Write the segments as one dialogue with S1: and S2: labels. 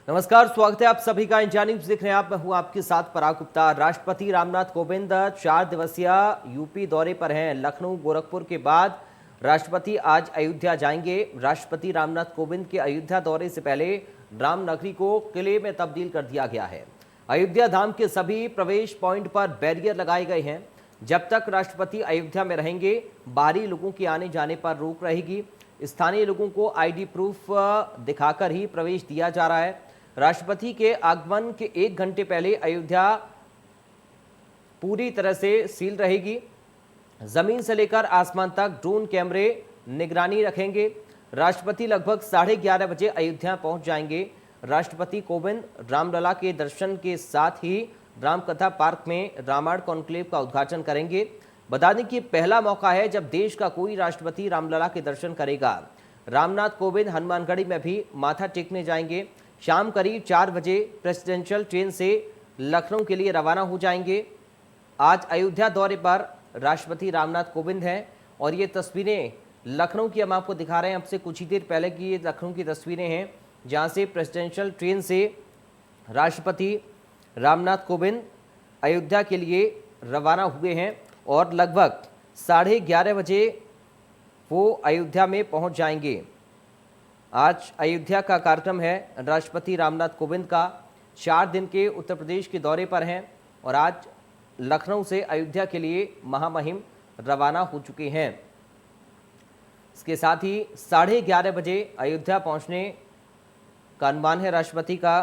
S1: नमस्कार, स्वागत है आप सभी का इंडिया न्यूज देख रहे हैं आप। मैं हूं आपके साथ पराग गुप्ता। राष्ट्रपति रामनाथ कोविंद 4 दिवसीय यूपी दौरे पर हैं। लखनऊ गोरखपुर के बाद राष्ट्रपति आज अयोध्या जाएंगे। राष्ट्रपति रामनाथ कोविंद के अयोध्या दौरे से पहले रामनगरी को किले में तब्दील कर दिया गया है। अयोध्या धाम के सभी प्रवेश पॉइंट पर बैरियर लगाए गए हैं। जब तक राष्ट्रपति अयोध्या में रहेंगे, बाहरी लोगों के आने जाने पर रोक रहेगी। स्थानीय लोगों को आईडी प्रूफ दिखाकर ही प्रवेश दिया जा रहा है। राष्ट्रपति के आगमन के 1 घंटे पहले अयोध्या पूरी तरह से सील रहेगी। जमीन से लेकर आसमान तक ड्रोन कैमरे निगरानी रखेंगे। राष्ट्रपति लगभग 11:30 बजे अयोध्या पहुंच जाएंगे। राष्ट्रपति कोविंद रामलला के दर्शन के साथ ही रामकथा पार्क में रामायण कॉन्क्लेव का उद्घाटन करेंगे। बता दें कि पहला मौका है जब देश का कोई राष्ट्रपति रामलला के दर्शन करेगा। रामनाथ कोविंद हनुमानगढ़ी में भी माथा टेकने जाएंगे। शाम करीब 4 बजे प्रेसिडेंशियल ट्रेन से लखनऊ के लिए रवाना हो जाएंगे। आज अयोध्या दौरे पर राष्ट्रपति रामनाथ कोविंद हैं और ये तस्वीरें लखनऊ की हम आपको दिखा रहे हैं। अब से कुछ ही देर पहले की ये लखनऊ की तस्वीरें हैं, जहां से प्रेसिडेंशियल ट्रेन से राष्ट्रपति रामनाथ कोविंद अयोध्या के लिए रवाना हुए हैं और लगभग 11:30 बजे वो अयोध्या में पहुंच जाएंगे। आज अयोध्या का कार्यक्रम है। राष्ट्रपति रामनाथ कोविंद का 4 दिन के उत्तर प्रदेश के दौरे पर हैं और आज लखनऊ से अयोध्या के लिए महामहिम रवाना हो चुके हैं। इसके साथ ही 11:30 बजे अयोध्या पहुंचने का अनुमान है राष्ट्रपति का।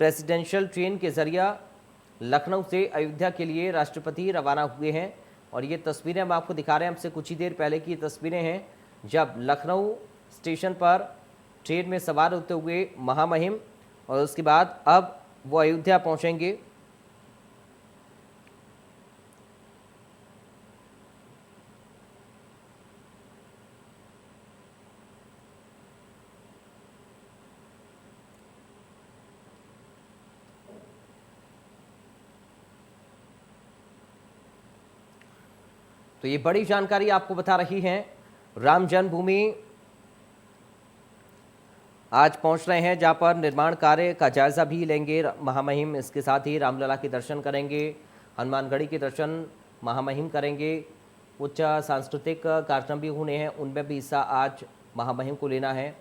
S1: प्रेसिडेंशियल ट्रेन के जरिए लखनऊ से अयोध्या के लिए राष्ट्रपति रवाना हुए हैं और ये तस्वीरें हम आपको दिखा रहे हैं। हमसे कुछ ही देर पहले की तस्वीरें हैं जब लखनऊ स्टेशन पर ट्रेन में सवार होते हुए महामहिम और उसके बाद अब वो अयोध्या पहुंचेंगे। तो ये बड़ी जानकारी आपको बता रही है। राम जन्मभूमि आज पहुंच रहे हैं, जहां पर निर्माण कार्य का जायजा भी लेंगे महामहिम। इसके साथ ही रामलला के दर्शन करेंगे, हनुमानगढ़ी के दर्शन महामहिम करेंगे। कुछ सांस्कृतिक कार्यक्रम भी होने हैं, उनमें भी हिस्सा आज महामहिम को लेना है।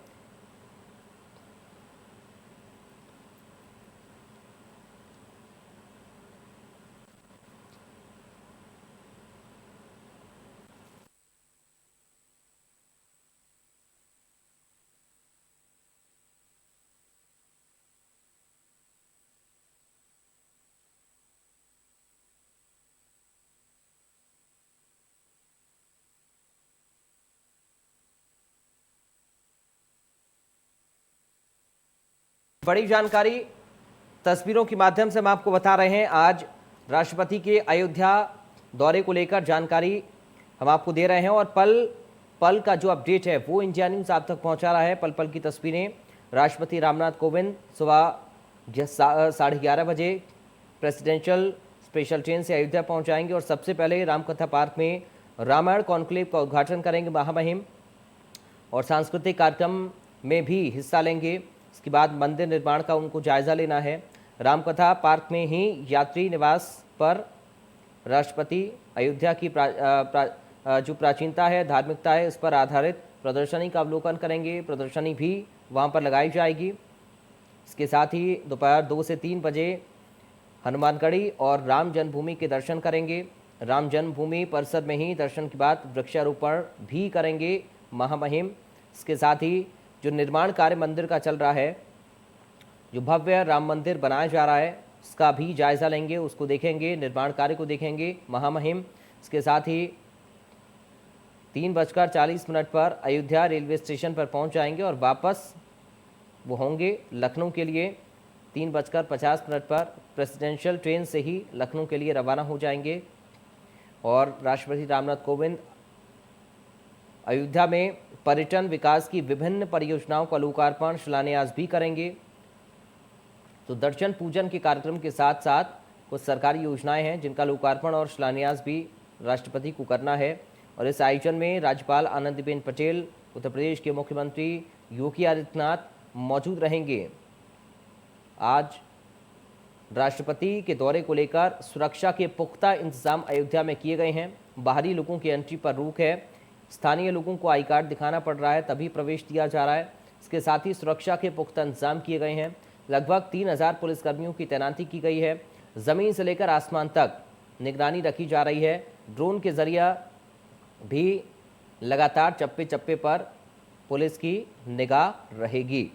S1: बड़ी जानकारी तस्वीरों के माध्यम से हम आपको बता रहे हैं। आज राष्ट्रपति के अयोध्या दौरे को लेकर जानकारी हम आपको दे रहे हैं और पल पल का जो अपडेट है वो इंडिया न्यूज़ आप तक पहुंचा रहा है। पल पल की तस्वीरें। राष्ट्रपति रामनाथ कोविंद सुबह 11:30 बजे प्रेसिडेंशियल स्पेशल ट्रेन से अयोध्या पहुंच जाएंगे और सबसे पहले रामकथा पार्क में रामायण कॉन्क्लेव का उद्घाटन करेंगे महामहिम और सांस्कृतिक कार्यक्रम में भी हिस्सा लेंगे। इसके बाद मंदिर निर्माण का उनको जायजा लेना है। रामकथा पार्क में ही यात्री निवास पर राष्ट्रपति अयोध्या की जो प्राचीनता है, धार्मिकता है, उस पर आधारित प्रदर्शनी का अवलोकन करेंगे। प्रदर्शनी भी वहां पर लगाई जाएगी। इसके साथ ही दोपहर 2 से 3 बजे हनुमानगढ़ी और राम जन्मभूमि के दर्शन करेंगे। राम जन्मभूमि परिसर में ही दर्शन के बाद वृक्षारोपण भी करेंगे महामहिम। इसके साथ ही जो निर्माण कार्य मंदिर का चल रहा है, जो भव्य राम मंदिर बनाया जा रहा है, उसका भी जायजा लेंगे, उसको देखेंगे, निर्माण कार्य को देखेंगे महामहिम। इसके साथ ही 3:40 पर अयोध्या रेलवे स्टेशन पर पहुंच जाएंगे और वापस वो होंगे लखनऊ के लिए। 3:50 पर प्रेसिडेंशियल ट्रेन से ही लखनऊ के लिए रवाना हो जाएंगे और राष्ट्रपति रामनाथ कोविंद अयोध्या में पर्यटन विकास की विभिन्न परियोजनाओं का लोकार्पण शिलान्यास भी करेंगे। तो दर्शन पूजन के कार्यक्रम के साथ साथ कुछ सरकारी योजनाएं हैं जिनका लोकार्पण और शिलान्यास भी राष्ट्रपति को करना है। और इस आयोजन में राज्यपाल आनंदीबेन पटेल, उत्तर प्रदेश के मुख्यमंत्री योगी आदित्यनाथ मौजूद रहेंगे। आज राष्ट्रपति के दौरे को लेकर सुरक्षा के पुख्ता इंतजाम अयोध्या में किए गए हैं। बाहरी लोगों की एंट्री पर रोक है। स्थानीय लोगों को आई कार्ड दिखाना पड़ रहा है तभी प्रवेश दिया जा रहा है। इसके साथ ही सुरक्षा के पुख्ता इंतजाम किए गए हैं। लगभग 3000 पुलिसकर्मियों की तैनाती की गई है। ज़मीन से लेकर आसमान तक निगरानी रखी जा रही है। ड्रोन के जरिए भी लगातार चप्पे चप्पे पर पुलिस की निगाह रहेगी।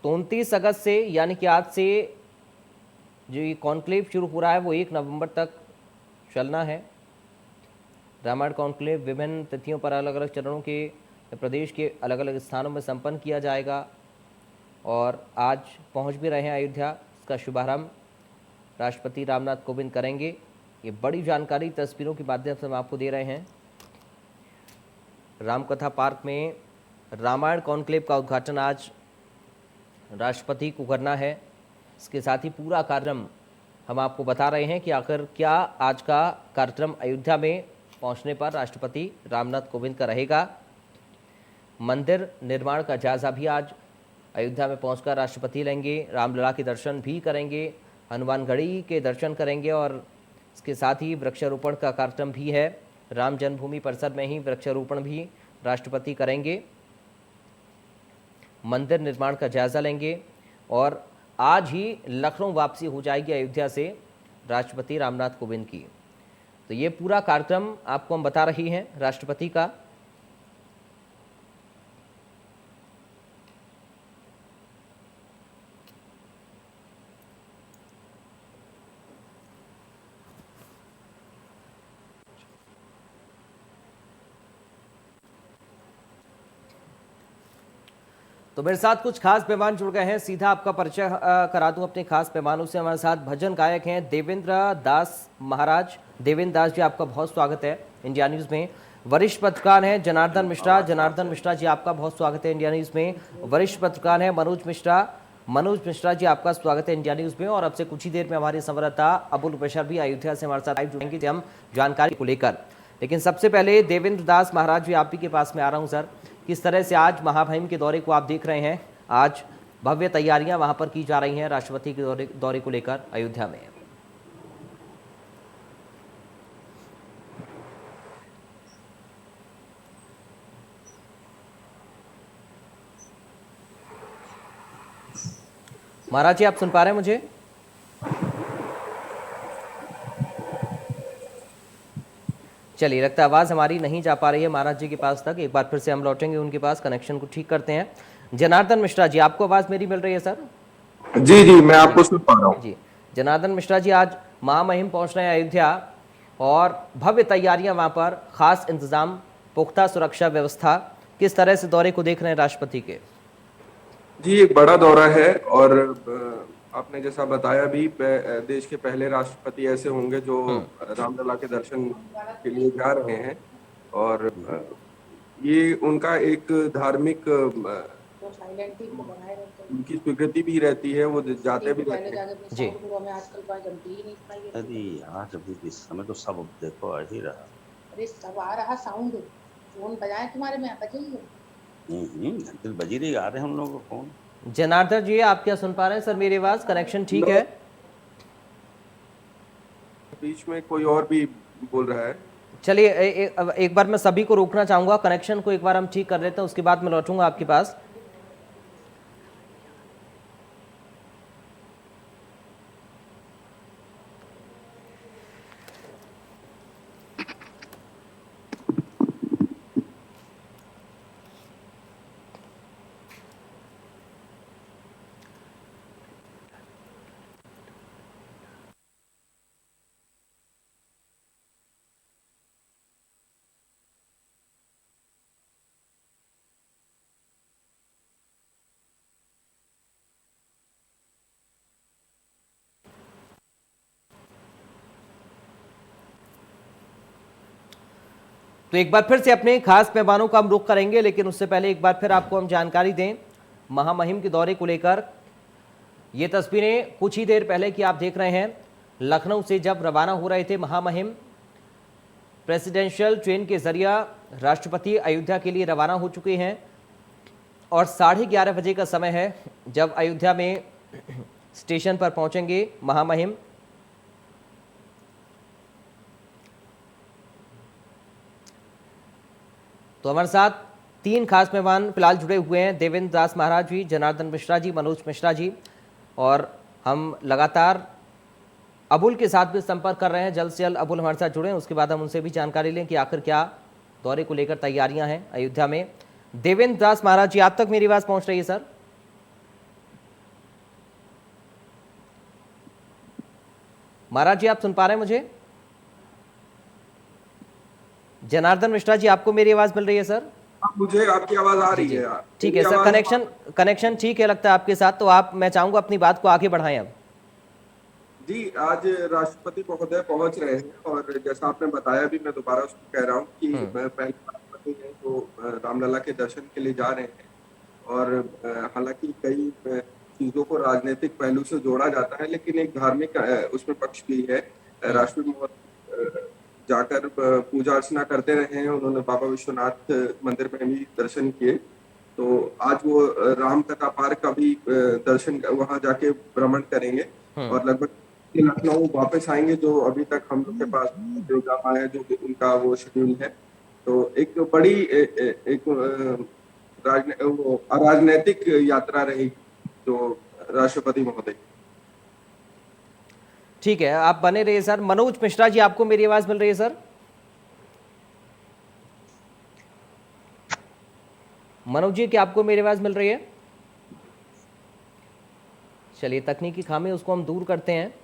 S1: तो 29 अगस्त से यानी कि आज से जो ये कॉन्क्लेव शुरू हो रहा है वो 1 नवंबर तक चलना है। रामायण कॉन्क्लेव विभिन्न तिथियों पर अलग अलग चरणों के प्रदेश के अलग अलग स्थानों में संपन्न किया जाएगा और आज पहुंच भी रहे हैं अयोध्या। इसका शुभारंभ राष्ट्रपति रामनाथ कोविंद करेंगे। ये बड़ी जानकारी तस्वीरों के माध्यम से हम आपको दे रहे हैं। रामकथा पार्क में रामायण कॉन्क्लेव का उद्घाटन आज राष्ट्रपति को करना है। इसके साथ ही पूरा कार्यक्रम हम आपको बता रहे हैं कि आखिर क्या आज का कार्यक्रम अयोध्या में पहुंचने पर राष्ट्रपति रामनाथ कोविंद का रहेगा। मंदिर निर्माण का जायजा भी आज अयोध्या में पहुंचकर राष्ट्रपति लेंगे। रामलला के दर्शन भी करेंगे, हनुमानगढ़ी के दर्शन करेंगे और इसके साथ ही वृक्षारोपण का कार्यक्रम भी है। राम जन्मभूमि परिसर में ही वृक्षारोपण भी राष्ट्रपति करेंगे। मंदिर निर्माण का जायजा लेंगे और आज ही लखनऊ वापसी हो जाएगी अयोध्या से राष्ट्रपति रामनाथ कोविंद की। तो ये पूरा कार्यक्रम आपको हम बता रही हैं राष्ट्रपति का। तो मेरे साथ कुछ खास मेहमान जुड़ गए हैं। सीधा आपका परिचय करा दूं अपने खास मेहमानों से। हमारे साथ भजन गायक हैं देवेंद्र दास महाराज। देवेंद्र दास जी, आपका बहुत स्वागत है इंडिया न्यूज़ में। वरिष्ठ पत्रकार हैं जनार्दन मिश्रा। जनार्दन मिश्रा जी, आपका बहुत स्वागत है इंडिया न्यूज़ में। वरिष्ठ पत्रकार हैं मनोज मिश्रा। मनोज मिश्रा जी, आपका स्वागत है इंडिया न्यूज़ में। और अब से कुछ ही देर में हमारे संवाददाता अबुल बशर भी अयोध्या से हमारे साथ लाइव जुड़ेंगे हम जानकारी को लेकर। लेकिन सबसे पहले देवेंद्र दास महाराज जी, आप ही के पास में आ रहा हूँ सर। किस तरह से आज महामहिम के दौरे को आप देख रहे हैं? आज भव्य तैयारियां वहां पर की जा रही हैं राष्ट्रपति के दौरे को लेकर अयोध्या में। महाराज जी, आप सुन पा रहे हैं मुझे? चलिए, लगता है आवाज़ हमारी नहीं जा पा रही है महाराज जी के पास तक। एक बार फिर से हम लौटेंगे उनके पास, कनेक्शन को ठीक करते हैं। जनार्दन मिश्रा जी, आपको आवाज़ मेरी मिल रही है सर?
S2: जी जी, मैं आपको सुन पा रहा हूँ
S1: जी। जनार्दन मिश्रा जी, आज महामहिम पहुंच रहे हैं अयोध्या और भव्य तैयारियां वहां पर, खास इंतजाम, पुख्ता सुरक्षा व्यवस्था। किस तरह से दौरे को देख रहे हैं राष्ट्रपति के?
S2: जी, एक बड़ा दौरा है और आपने जैसा बताया भी, देश के पहले राष्ट्रपति ऐसे होंगे जो रामलला के दर्शन के लिए जा रहे हैं। और ये उनका एक धार्मिक उनकी स्वीकृति भी रहती है, वो जाते भी रहते हैं।
S1: जी।
S3: अरे यार, अभी इस समय तो सब देखो आ ही रहा।
S4: अरे सब आ रहा साउंड, फोन बजाए तुम्हारे में बजेगी।
S3: घंटे बजी रही, आ रहे हैं हम लोगों को फोन।
S1: जनार्दन जी, आप क्या सुन पा रहे हैं सर मेरी आवाज़? कनेक्शन ठीक है?
S2: बीच में कोई और भी बोल रहा है।
S1: चलिए, एक बार मैं सभी को रोकना चाहूंगा। कनेक्शन को एक बार हम ठीक कर लेते हैं, उसके बाद मैं लौटूंगा आपके पास। तो एक बार फिर से अपने खास मेहमानों का हम रुख करेंगे, लेकिन उससे पहले एक बार फिर आपको हम जानकारी दें महामहिम के दौरे को लेकर। ये तस्वीरें कुछ ही देर पहले की आप देख रहे हैं। लखनऊ से जब रवाना हो रहे थे महामहिम प्रेसिडेंशियल ट्रेन के जरिए राष्ट्रपति अयोध्या के लिए रवाना हो चुके हैं और 11:30 बजे का समय है जब अयोध्या में स्टेशन पर पहुंचेंगे महामहिम। तो हमारे साथ 3 खास मेहमान फिलहाल जुड़े हुए हैं, देवेंद्र दास महाराज जी, जनार्दन मिश्रा जी, मनोज मिश्रा जी, और हम लगातार अबुल के साथ भी संपर्क कर रहे हैं। जल्द से जल्द अबुल हमारे साथ जुड़े, उसके बाद हम उनसे भी जानकारी लें कि आखिर क्या दौरे को लेकर तैयारियां हैं अयोध्या में। देवेंद्र दास महाराज जी, आप तक मेरी आवाज पहुंच रही है सर? महाराज जी, आप सुन पा रहे हैं मुझे? जनार्दन मिश्रा जी, आपको मेरी आवाज मिल रही है सर?
S2: मुझे आपकी आवाज आ रही है यार।
S1: ठीक है सर, कनेक्शन ठीक है लगता है आपके साथ, तो मैं चाहूंगा अपनी बात को आगे बढ़ाएं अब।
S2: जी, आज राष्ट्रपति महोदय पहुंच रहे हैं और जैसा आपने बताया भी, मैं दोबारा उसको कह रहा हूँ कि मैं पहले राष्ट्रपति हैं जो रामलला के दर्शन के लिए जा रहे हैं। और हालांकि कई चीजों को राजनीतिक पहलू से जोड़ा जाता है, लेकिन एक धार्मिक उसमें पक्ष भी है। राष्ट्रपति महोदय जाकर पूजा अर्चना करते रहे हैं, उन्होंने बाबा विश्वनाथ मंदिर में भी दर्शन किए। तो आज वो राम कथा पार्क का भी दर्शन वहां जाके भ्रमण करेंगे और लगभग लखनऊ वापस आएंगे, जो अभी तक हम लोग के पास प्रोग्राम आया जो उनका वो शेड्यूल है। तो एक बड़ी एक राजनैतिक यात्रा रही जो राष्ट्रपति महोदय।
S1: ठीक है, आप बने रहिए सर। मनोज मिश्रा जी, आपको मेरी आवाज मिल रही है सर? मनोज जी, क्या आपको मेरी आवाज मिल रही है? चलिए, तकनीकी खामी उसको हम दूर करते हैं।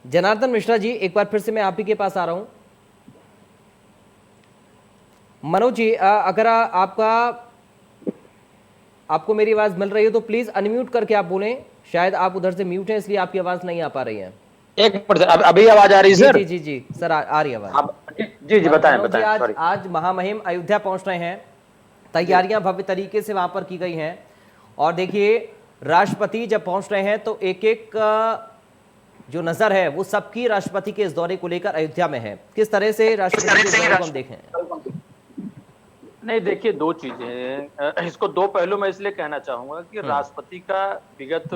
S1: जनार्दन मिश्रा जी, एक बार फिर से मैं आप ही के पास आ रहा हूं। मनोज जी, अगर आपको मेरी आवाज मिल रही है तो प्लीज अनम्यूट करके आप बोलें। शायद आप उधर से म्यूट हैं, इसलिए आपकी आवाज नहीं आ पा रही है।
S5: एक मिनट सर, अभी आवाज आ रही है सर?
S1: जी जी सर, आ रही है आवाज।
S5: जी बताएं
S1: मनोज जी,
S5: बताएं।
S1: आज महामहिम अयोध्या पहुंच रहे हैं, तैयारियां भव्य तरीके से वहां पर की गई हैं। और देखिए, राष्ट्रपति जब पहुंच रहे हैं तो एक एक जो नजर है वो सबकी राष्ट्रपति के इस दौरे को लेकर अयोध्या में है। किस तरह से राष्ट्रपति के दौरे को हम देखें?
S5: नहीं, देखिए, दो चीजें हैं। इसको दो पहलू मैं इसलिए कहना चाहूंगा कि राष्ट्रपति का विगत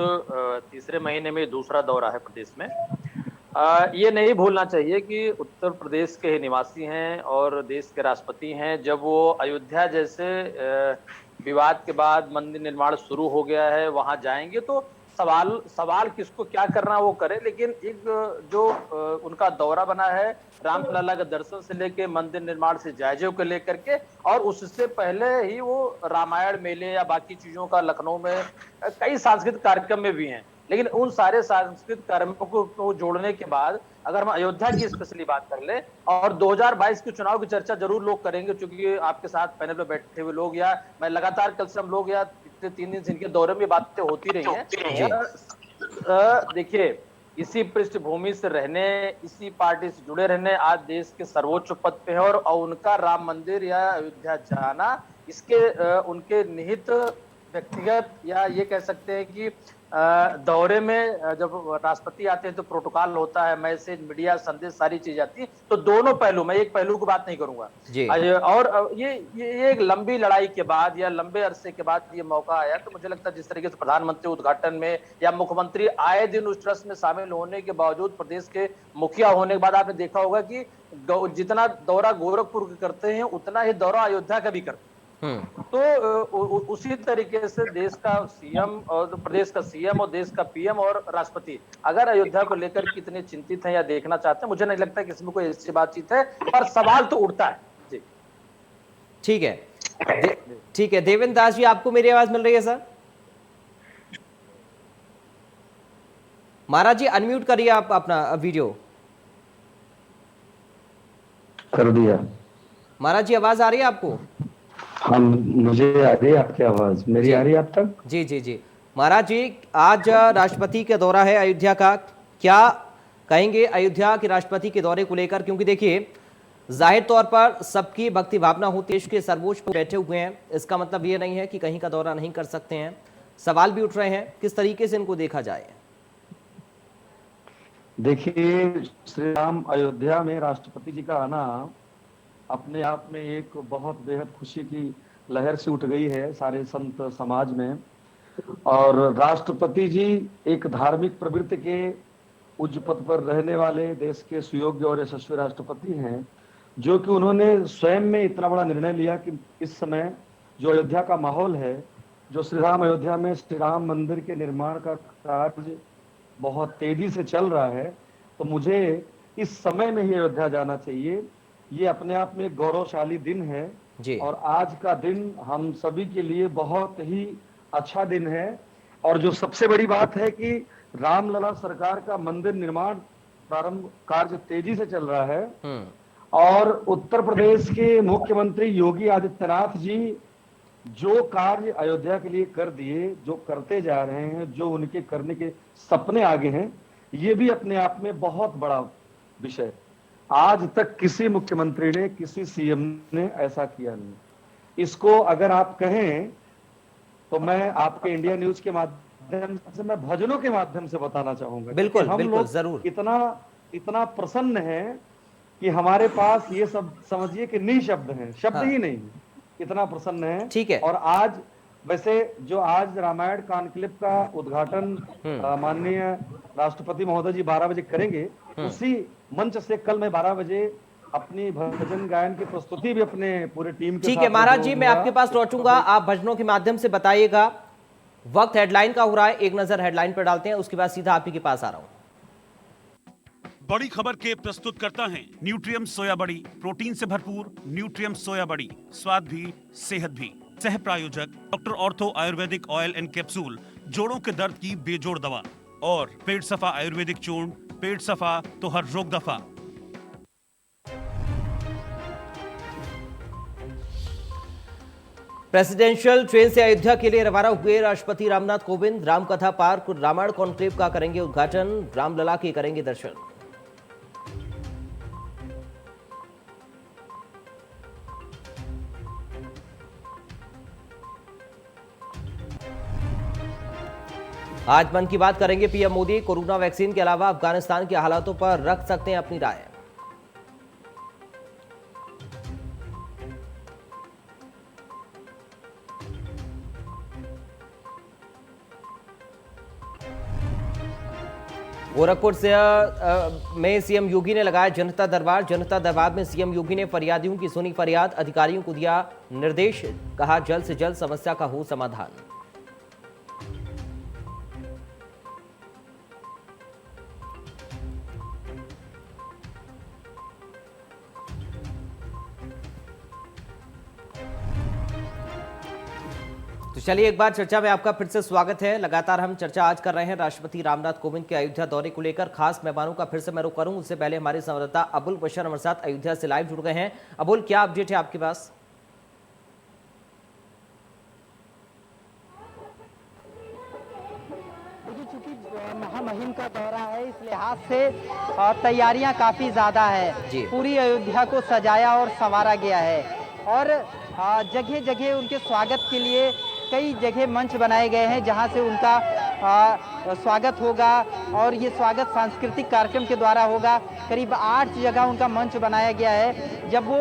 S5: तीसरे महीने में दूसरा दौरा है प्रदेश में। ये नहीं भूलना चाहिए कि उत्तर प्रदेश के निवासी हैं और देश के राष्ट्रपति हैं। जब वो अयोध्या जैसे विवाद के बाद मंदिर निर्माण शुरू हो गया है, वहां जाएंगे तो सवाल किसको क्या करना वो करे, लेकिन एक जो उनका दौरा बना है रामलला के दर्शन से लेके मंदिर निर्माण से जायजे को लेकर के, और उससे पहले ही वो रामायण मेले या बाकी चीजों का लखनऊ में कई सांस्कृतिक कार्यक्रम में भी हैं। लेकिन उन सारे सांस्कृतिक कार्यक्रमों को जोड़ने के बाद अगर हम अयोध्या की स्पेशली बात कर ले, और 2022 के चुनाव की चर्चा जरूर लोग करेंगे, क्योंकि आपके साथ पैनल पे बैठे हुए लोग या मैं लगातार कल से हम लोग या पिछले 3 दिन से इनके दौरे में बातें होती रही हैं। देखिए, इसी पृष्ठभूमि से रहने, इसी पार्टी से जुड़े रहने, आज देश के सर्वोच्च पद पे है और उनका राम मंदिर या अयोध्या जाना, इसके उनके निहित व्यक्तिगत या ये कह सकते हैं कि दौरे में जब राष्ट्रपति आते हैं तो प्रोटोकॉल होता है, मैसेज, मीडिया, संदेश, सारी चीज आती है। तो दोनों पहलू, मैं एक पहलू की बात नहीं करूंगा जी। और ये एक लंबी लड़ाई के बाद या लंबे अरसे के बाद ये मौका आया, तो मुझे लगता है जिस तरीके से प्रधानमंत्री उद्घाटन में या मुख्यमंत्री आए दिन उस ट्रस्ट में शामिल होने के बावजूद, प्रदेश के मुखिया होने के बाद आपने देखा होगा कि जितना दौरा गोरखपुर करते हैं उतना ही दौरा अयोध्या का भी करते हैं। तो उसी तरीके से देश का सीएम और प्रदेश का सीएम और देश का पीएम और राष्ट्रपति अगर अयोध्या को लेकर कितने चिंतित हैं या देखना चाहते हैं, मुझे नहीं लगता कि इसमें कोई ऐसी बातचीत है, पर सवाल तो उठता है जी।
S1: ठीक है, ठीक है। देवेंद्र दास जी, आपको मेरी आवाज मिल रही है सर? महाराज जी, अनम्यूट करिए आप अपना वीडियो।
S6: कर दिया।
S1: महाराज जी, आवाज आ रही है आपको?
S6: हाँ, मुझे आ रही है आपकी आवाज, मेरी आ रही है आप तक?
S1: जी जी जी। महाराज जी, आज राष्ट्रपति का दौरा है अयोध्या का, क्या कहेंगे अयोध्या के राष्ट्रपति के दौरे को लेकर? क्योंकि देखिए, जाहिर तौर पर सबकी भक्ति भावना होती है, देश के सर्वोच्च पर बैठे हुए हैं, इसका मतलब ये नहीं है कि कहीं का दौरा नहीं कर सकते हैं। सवाल भी उठ रहे हैं, किस तरीके से इनको देखा जाए?
S6: देखिए, श्री राम अयोध्या में राष्ट्रपति जी का आना अपने आप में एक बहुत बेहद खुशी की लहर से उठ गई है सारे संत समाज में। और राष्ट्रपति जी एक धार्मिक प्रवृत्ति के उच्च पद पर रहने वाले देश के सुयोग्य और यशस्वी राष्ट्रपति हैं, जो कि उन्होंने स्वयं में इतना बड़ा निर्णय लिया कि इस समय जो अयोध्या का माहौल है, जो श्री राम अयोध्या में श्री राम मंदिर के निर्माण का कार्य बहुत तेजी से चल रहा है, तो मुझे इस समय में ही अयोध्या जाना चाहिए। ये अपने आप में एक गौरवशाली दिन है
S1: जी।
S6: और आज का दिन हम सभी के लिए बहुत ही अच्छा दिन है। और जो सबसे बड़ी बात है कि रामलला सरकार का मंदिर निर्माण प्रारंभ कार्य तेजी से चल रहा है और उत्तर प्रदेश के मुख्यमंत्री योगी आदित्यनाथ जी जो कार्य अयोध्या के लिए कर दिए, जो करते जा रहे हैं, जो उनके करने के सपने आगे हैं, ये भी अपने आप में बहुत बड़ा विषय। आज तक किसी मुख्यमंत्री ने, किसी सीएम ने ऐसा किया नहीं। इसको अगर आप कहें तो मैं आपके इंडिया न्यूज के माध्यम से, मैं भजनों के माध्यम से बताना चाहूंगा।
S1: बिल्कुल,
S6: हम
S1: बिल्कुल,
S6: लोग
S1: जरूर।
S6: इतना प्रसन्न हैं कि हमारे पास ये सब समझिए कि निशब्द हैं, शब्द ही नहीं, इतना प्रसन्न है।
S1: ठीक है।
S6: और आज वैसे जो आज रामायण कॉन्क्लेव का उद्घाटन माननीय राष्ट्रपति महोदय जी 12 बजे करेंगे, उसी मंच से कल मैं 12 बजे अपनी भजन गायन की प्रस्तुति भी अपने पूरे टीम के
S1: ठीक
S6: साथ
S1: है महाराज जी, मैं
S6: दूंगा।
S1: आपके पास लौटूंगा, आप भजनों के माध्यम से बताइएगा। वक्त हेडलाइन का हो रहा है, एक नजर हेडलाइन पर डालते हैं, उसके बाद सीधा आप ही के पास आ रहा हूं।
S7: बड़ी खबर के प्रस्तुत करता है न्यूट्रियम सोया बड़ी, प्रोटीन से भरपूर न्यूट्रियम सोया बड़ी, स्वाद भी सेहत भी। सह प्रायोजक doctor ortho Ayurvedic oil and capsule, जोड़ों के दर्द की बेजोड़ दवा। और पेट सफा आयुर्वेदिक चूर्ण, पेट सफा तो हर रोग दफा।
S1: प्रेसिडेंशियल ट्रेन से अयोध्या के लिए रवाना हुए राष्ट्रपति रामनाथ कोविंद रामकथा पार्क रामायण कॉन्क्लेव का करेंगे उद्घाटन, रामलला के करेंगे दर्शन। आज मन की बात करेंगे पीएम मोदी, कोरोना वैक्सीन के अलावा अफगानिस्तान के हालातों पर रख सकते हैं अपनी राय। गोरखपुर से में सीएम योगी ने लगाया जनता दरबार। जनता दरबार में सीएम योगी ने फरियादियों की सुनी फरियाद, अधिकारियों को दिया निर्देश, कहा जल्द से जल्द समस्या का हो समाधान। तो चलिए एक बार चर्चा में आपका फिर से स्वागत है। लगातार हम चर्चा आज कर रहे हैं राष्ट्रपति रामनाथ कोविंद के अयोध्या दौरे को लेकर। खास मेहमानों का फिर से मैं रुख करूं, उससे पहले हमारे संवाददाता अबुल बशर हमारे साथ अयोध्या से लाइव जुड़ गए हैं। अबुल, क्या अपडेट है आपके पास?
S8: चूंकि महामहिम का दौरा है, इस लिहाज से तैयारियां काफी ज्यादा है। पूरी अयोध्या को सजाया और संवारा गया है और जगह जगह उनके स्वागत के लिए कई जगह मंच बनाए गए हैं जहां से उनका स्वागत होगा और ये स्वागत सांस्कृतिक कार्यक्रम के द्वारा होगा। करीब 8 जगह उनका मंच बनाया गया है। जब वो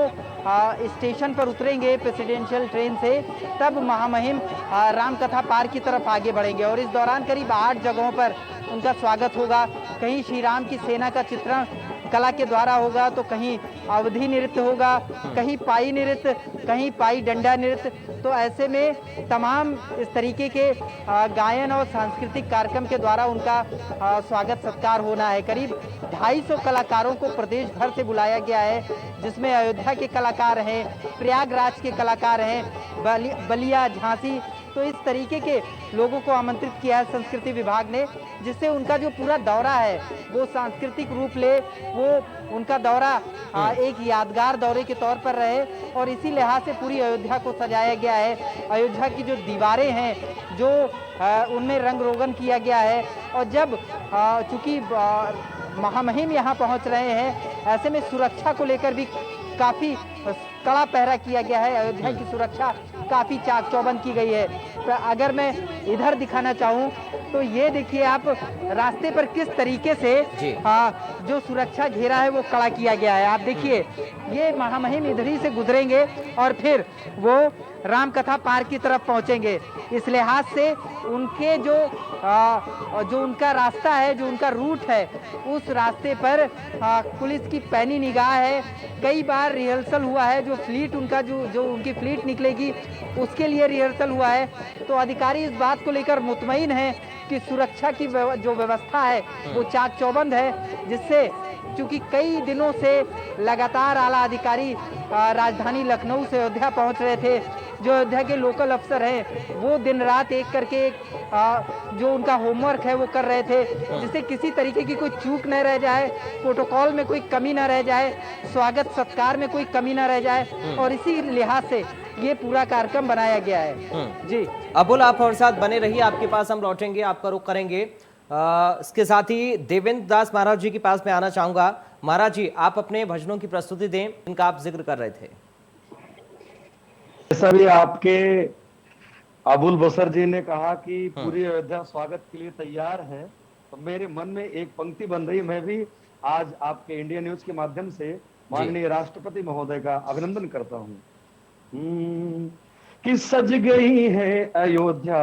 S8: स्टेशन पर उतरेंगे प्रेसिडेंशियल ट्रेन से, तब महामहिम रामकथा पार्क की तरफ आगे बढ़ेंगे और इस दौरान करीब 8 जगहों पर उनका स्वागत होगा। कहीं श्री राम की सेना का चित्रण कला के द्वारा होगा, तो कहीं अवधि नृत्य होगा, कहीं पाई नृत्य, कहीं पाई डंडा नृत्य। तो ऐसे में तमाम इस तरीके के गायन और सांस्कृतिक कार्यक्रम के द्वारा उनका स्वागत सत्कार होना है। करीब 250 कलाकारों को प्रदेश भर से बुलाया गया है, जिसमें अयोध्या के कलाकार हैं, प्रयागराज के कलाकार हैं, बलिया, झांसी। तो इस तरीके के लोगों को आमंत्रित किया है संस्कृति विभाग ने, जिससे उनका जो पूरा दौरा है वो सांस्कृतिक रूप ले, वो उनका दौरा एक यादगार दौरे के तौर पर रहे। और इसी लिहाज से पूरी अयोध्या को सजाया गया है। अयोध्या की जो दीवारें हैं, जो उनमें रंग रोगन किया गया है। और जब चूंकि महामहिम यहाँ पहुँच रहे हैं, ऐसे में सुरक्षा को लेकर भी काफ़ी कड़ा पहरा किया गया है। अयोध्या की सुरक्षा काफ़ी चाक चौबंद की गई है। अगर मैं इधर दिखाना चाहूँ तो ये देखिए आप रास्ते पर किस तरीके से जो सुरक्षा घेरा है वो कड़ा किया गया है। आप देखिए ये महामहिम इधर ही से गुजरेंगे और फिर वो रामकथा पार्क की तरफ पहुंचेंगे। इस लिहाज से उनके जो उनका रास्ता है, जो उनका रूट है, उस रास्ते पर पुलिस की पैनी निगाह है। कई बार रिहर्सल हुआ है, जो फ्लीट उनका जो उनकी फ्लीट निकलेगी उसके लिए रिहर्सल हुआ है। तो अधिकारी इस बात को लेकर मुतमईन है कि सुरक्षा की जो व्यवस्था है वो चाक चौबंद है, जिससे चूंकि कई दिनों से लगातार आला अधिकारी राजधानी लखनऊ से अयोध्या पहुंच रहे थे, जो अयोध्या के लोकल अफसर हैं वो दिन रात एक करके जो उनका होमवर्क है वो कर रहे थे, जिससे किसी तरीके की कोई चूक न रह जाए, प्रोटोकॉल में कोई कमी न रह जाए, स्वागत सत्कार में कोई कमी न रह जाए, और इसी लिहाज से ये पूरा कार्यक्रम बनाया गया है। जी
S1: अबुल, आप हमारे साथ बने रहिए, आपके पास हम लौटेंगे, आपका रुख करेंगे। इसके साथ ही देवेंद्र दास महाराज जी के पास में आना चाहूंगा। महाराज जी, आप अपने भजनों की प्रस्तुति दें, इनका आप जिक्र कर रहे थे।
S6: जैसा भी आपके अबुल बसर जी ने कहा कि पूरी अयोध्या स्वागत के लिए तैयार है, तो मेरे मन में एक पंक्ति बन रही। मैं भी आज आपके इंडिया न्यूज के माध्यम से माननीय राष्ट्रपति महोदय का अभिनंदन करता हूँ कि सज गई है अयोध्या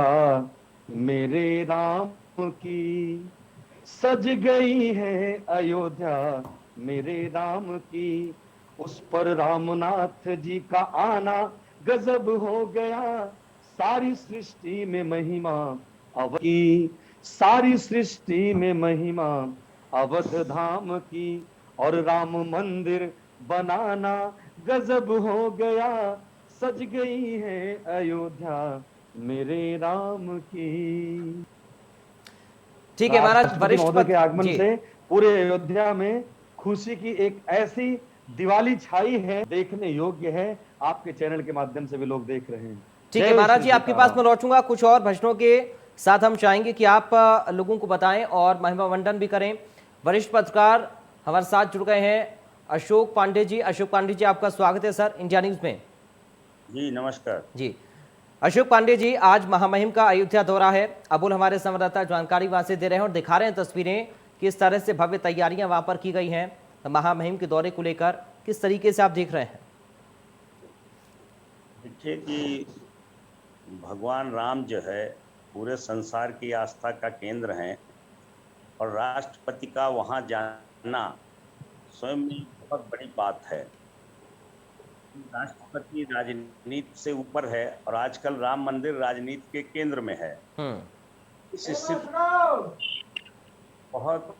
S6: मेरे राम की, सज गई है अयोध्या मेरे राम की, उस पर रामनाथ जी का आना गजब हो गया, सारी सृष्टि में महिमा अवध की, सारी सृष्टि में महिमा अवध धाम की, और राम मंदिर बनाना गजब हो गया, सज गई है अयोध्या मेरे राम की।
S1: ठीक है महाराज, वरिष्ठ
S6: महोदय के आगमन से पूरे अयोध्या में खुशी की एक ऐसी दिवाली छाई है, देखने योग्य है। आपके चैनल के माध्यम से भी लोग देख रहे हैं।
S1: ठीक है महाराज जी, आपके पास मैं लौटूंगा। कुछ और भजनों के साथ हम चाहेंगे कि आप लोगों को बताएं और महिमा वंदन भी करें। वरिष्ठ पत्रकार हमारे साथ जुड़ गए हैं, अशोक पांडे जी। अशोक पांडे जी, आपका स्वागत है सर इंडिया न्यूज में।
S3: जी नमस्कार
S1: जी अशोक पांडे जी, आज महामहिम का अयोध्या दौरा है। अबुल हमारे संवाददाता जानकारी वहां से दे रहे हैं और दिखा रहे हैं तस्वीरें, किस तरह से भव्य तैयारियां वहां पर की गई हैं महामहिम के दौरे को लेकर, किस तरीके से आप देख रहे हैं?
S3: देखिए कि भगवान राम जो है पूरे संसार की आस्था का केंद्र हैं, और राष्ट्रपति का वहाँ जाना स्वयं में बहुत बड़ी बात है। राष्ट्रपति राजनीति से ऊपर है, और आजकल राम मंदिर राजनीति के केंद्र में है। इस स्थिति बहुत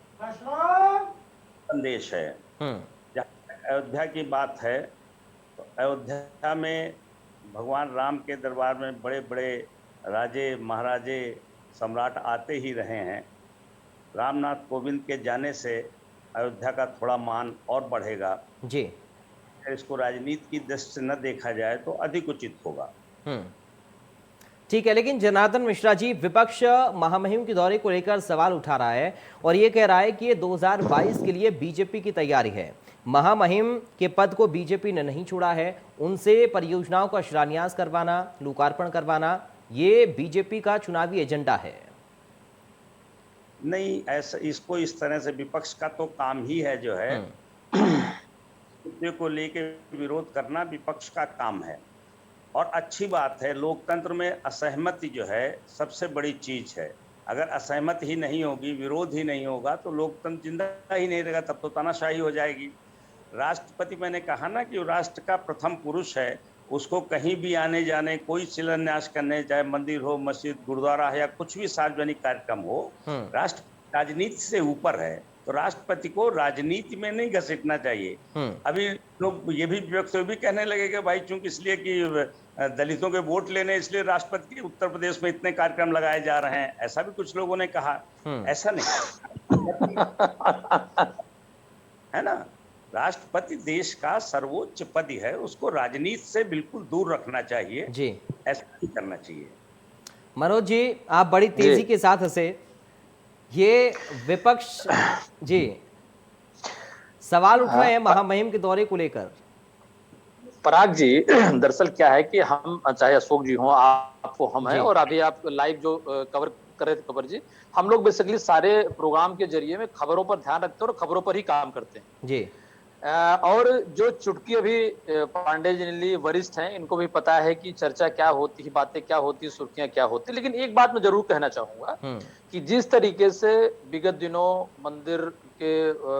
S3: संदेश है। जहाँ अयोध्या की बात है, तो अयोध्या में भगवान राम के दरबार में बड़े बड़े राजे महाराजे सम्राट आते ही रहे हैं। रामनाथ कोविंद के जाने से अयोध्या का थोड़ा मान और बढ़ेगा
S1: जी।
S3: इसको राजनीति की दृष्टि से न देखा जाए तो अधिक उचित होगा।
S1: ठीक है, लेकिन जनार्दन मिश्रा जी, विपक्ष महामहिम के दौरे को लेकर सवाल उठा रहा है और ये कह रहा है कि ये 2022 के लिए बीजेपी की तैयारी है। महामहिम के पद को बीजेपी ने नहीं छोड़ा है, उनसे परियोजनाओं का शिलान्यास करवाना, लोकार्पण करवाना, ये बीजेपी का चुनावी एजेंडा है।
S3: नहीं, ऐसा इसको इस तरह से विपक्ष का तो काम ही है जो है मुद्दे को लेके विरोध करना विपक्ष का काम है। और अच्छी बात है, लोकतंत्र में असहमति जो है सबसे बड़ी चीज है। अगर असहमति ही नहीं होगी, विरोध ही नहीं होगा, तो लोकतंत्र जिंदा ही नहीं रहेगा, तब तो तानाशाही हो जाएगी। राष्ट्रपति, मैंने कहा ना कि राष्ट्र का प्रथम पुरुष है, उसको कहीं भी आने जाने, कोई शिलान्यास करने, चाहे मंदिर हो, मस्जिद, गुरुद्वारा है या कुछ भी सार्वजनिक कार्यक्रम हो, राष्ट्र राजनीति से ऊपर है, तो राष्ट्रपति को राजनीति में नहीं घसीटना चाहिए। अभी लोग ये भी व्यक्त भी कहने लगे कि भाई चूंकि इसलिए कि दलितों के वोट लेने इसलिए राष्ट्रपति के उत्तर प्रदेश में इतने कार्यक्रम लगाए जा रहे हैं, ऐसा भी कुछ लोगों ने कहा। ऐसा नहीं है ना, राष्ट्रपति देश का सर्वोच्च पद है, उसको राजनीति से बिल्कुल दूर रखना चाहिए जी, ऐसा नहीं करना चाहिए।
S1: मनोज जी, आप बड़ी तेजी के साथ हंसे। ये विपक्ष जी सवाल उठ रहे हैं महामहिम के दौरे को लेकर।
S5: पराग जी, दरअसल क्या है कि हम, चाहे अशोक जी हो, आप हो, हम हैं,
S1: जी।
S5: और अभी आप लाइव जो कवर कर रहे थे खबर जी, हम लोग बेसिकली सारे प्रोग्राम के जरिए में खबरों पर ध्यान रखते हैं और खबरों पर ही काम करते हैं।
S1: जी।
S5: और जो चुटकी अभी पांडे जी ने ली, वरिष्ठ हैं, इनको भी पता है कि चर्चा क्या होती है, बातें क्या होती है, सुर्खियां क्या होती है। लेकिन एक बात मैं जरूर कहना चाहूंगा कि जिस तरीके से विगत दिनों मंदिर के